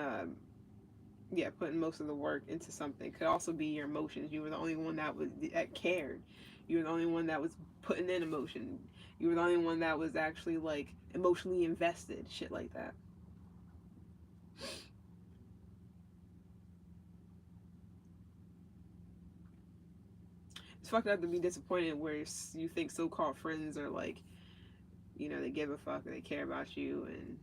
putting most of the work into something. It could also be your emotions. You were the only one that cared. You were the only one that was putting in emotion. You were the only one that was actually like emotionally invested, shit like that. It's fucked up to be disappointed where you think so-called friends are like, they give a fuck, they care about you, and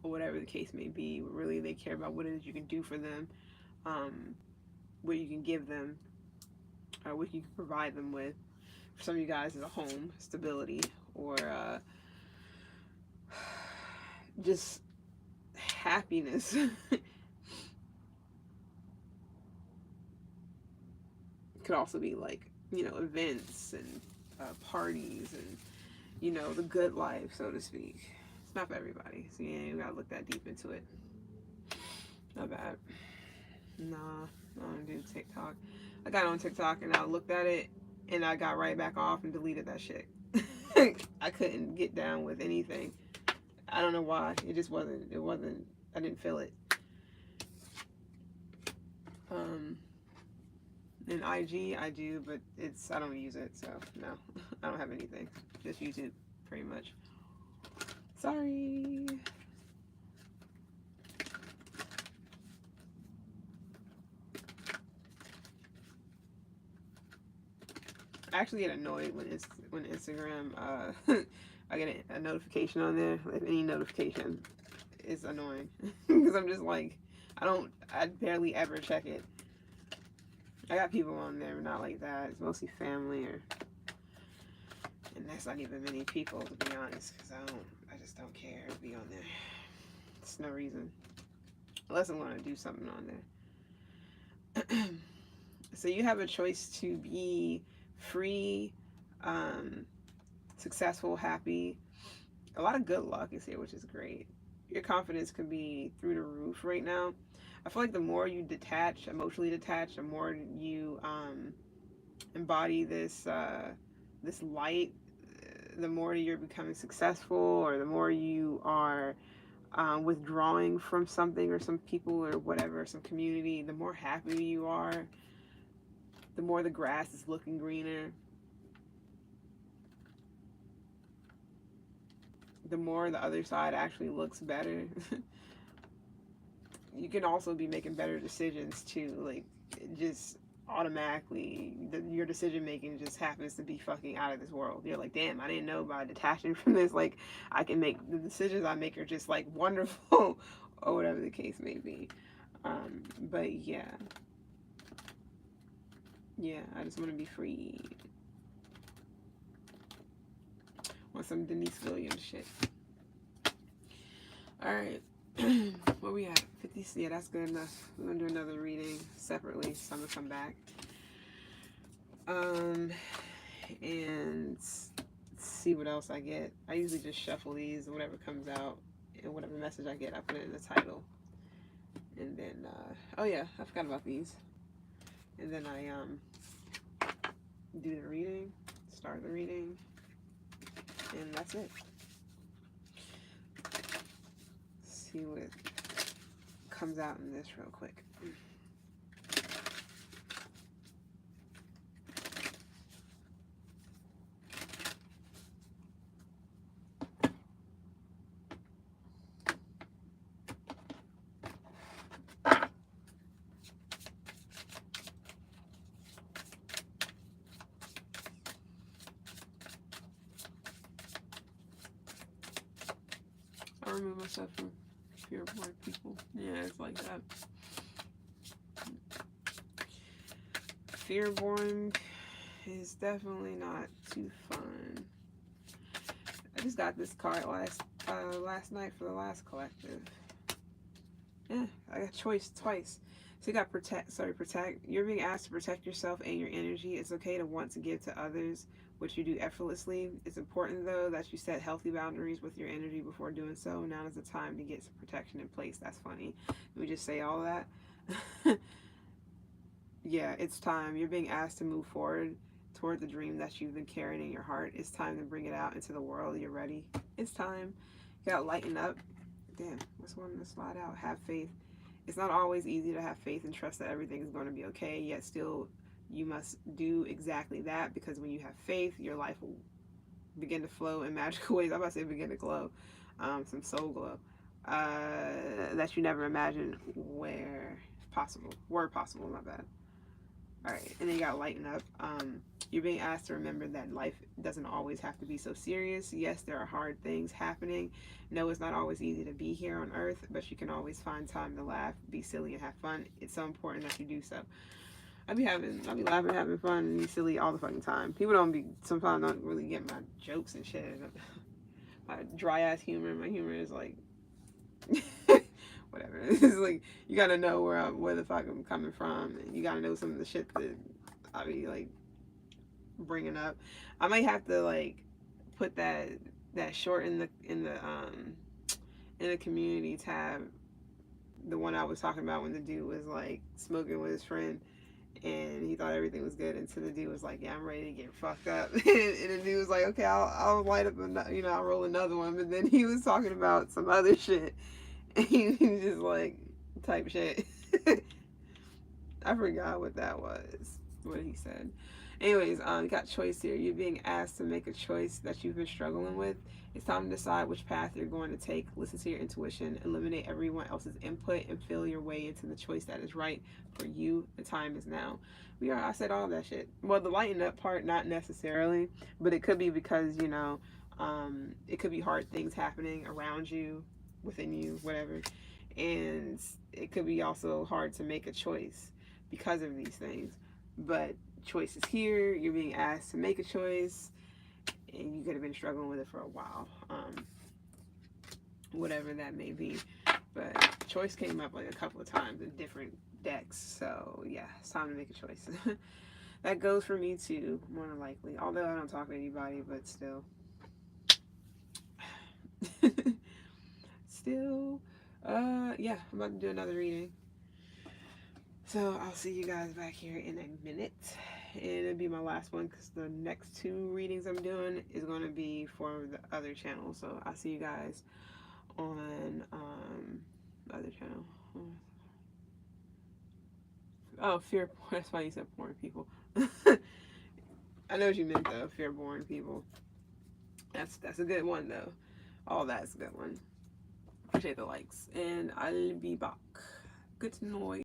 or whatever the case may be. Really, they care about what it is you can do for them, what you can give them, or what you can provide them with. For some of you guys, is a home, stability, or just happiness. Could also be like, events and parties and, the good life, so to speak. It's not for everybody, so you gotta look that deep into it. Not bad. Nah, I don't do TikTok. I got on TikTok and I looked at it and I got right back off and deleted that shit. I couldn't get down with anything. I don't know why. It just wasn't. I didn't feel it. And IG, I do, but I don't use it, so no. I don't have anything. Just YouTube, pretty much. Sorry. I actually get annoyed when Instagram, I get a notification on there. Like, any notification is annoying. Because I'm just like, I barely ever check it. I got people on there, but not like that. It's mostly family, and that's not even many people, to be honest, because I just don't care to be on there. There's no reason. Unless I'm going to do something on there. So you have a choice to be free, successful, happy. A lot of good luck is here, which is great. Your confidence can be through the roof right now. I feel like the more you detach, emotionally detach, the more you embody this light, the more you're becoming successful, or the more you are withdrawing from something or some people or whatever, some community, the more happy you are, the more the grass is looking greener, the more the other side actually looks better. You can also be making better decisions too, like, just automatically your decision making just happens to be fucking out of this world. You're like, damn, I didn't know, by detaching from this, like, I can make the decisions I make are just like wonderful, or whatever the case may be. But yeah, I just want to be free. Want some Denise Williams shit. All right. Where we at? 50. Yeah, that's good enough. We're gonna do another reading separately, so I'm gonna come back. And see what else I get. I usually just shuffle these, and whatever comes out, and whatever message I get, I put it in the title. And then, oh yeah, I forgot about these. And then I do the reading, start the reading, and that's it. See what comes out in this real quick. I remove myself from fear-born people. Yeah, it's like that. Fear-born is definitely not too fun. I just got this card last night for the last collective. Yeah, I got choice twice. So you got protect. You're being asked to protect yourself and your energy. It's okay to want to give to others, which you do effortlessly. It's important, though, that you set healthy boundaries with your energy before doing so. Now is the time to get some protection in place. That's funny. We just say all that. Yeah, it's time. You're being asked to move forward toward the dream that you've been carrying in your heart. It's time to bring it out into the world. You're ready. It's time. You gotta lighten up. Damn, what's one to slide out? Have faith. It's not always easy to have faith and trust that everything is going to be okay, yet still you must do exactly that, because when you have faith, your life will begin to flow in magical ways. I'm about to say begin to glow, some soul glow, that you never imagined were possible, my bad. All right, and then you got lighten up. You're being asked to remember that life doesn't always have to be so serious. Yes, there are hard things happening. No, it's not always easy to be here on Earth, but you can always find time to laugh, be silly, and have fun. It's so important that you do so. I be laughing, having fun, and be silly all the fucking time. People sometimes don't really get my jokes and shit. My dry ass humor. My humor is like, whatever. It's like, you gotta know where the fuck I'm coming from, and you gotta know some of the shit that I be like bringing up. I might have to like put that short in the community tab, the one I was talking about when the dude was like smoking with his friend and he thought everything was good until the dude was like, yeah, I'm ready to get fucked up. And the dude was like, okay, I'll light up I'll roll another one. But then he was talking about some other shit and he was just like type shit. I forgot what that was, what he said. Anyways, you got choice here. You're being asked to make a choice that you've been struggling with. It's time to decide which path you're going to take. Listen to your intuition, eliminate everyone else's input, and feel your way into the choice that is right for you. The time is now. I said all that shit. Well, the lighten up part, not necessarily, but it could be because, it could be hard things happening around you, within you, whatever. And it could be also hard to make a choice because of these things. But choice is here. You're being asked to make a choice, and you could have been struggling with it for a while, whatever that may be. But choice came up like a couple of times in different decks, so yeah, it's time to make a choice. That goes for me too, more than likely, although I don't talk to anybody, but still. Yeah, I'm about to do another reading. So I'll see you guys back here in a minute. And it'll be my last one because the next 2 readings I'm doing is going to be for the other channel. So I'll see you guys on the other channel. Oh, fear porn. That's why you said porn people. I know what you meant though, fear-born people. That's a good one though. All that's a good one. Appreciate the likes. And I'll be back. Good noise.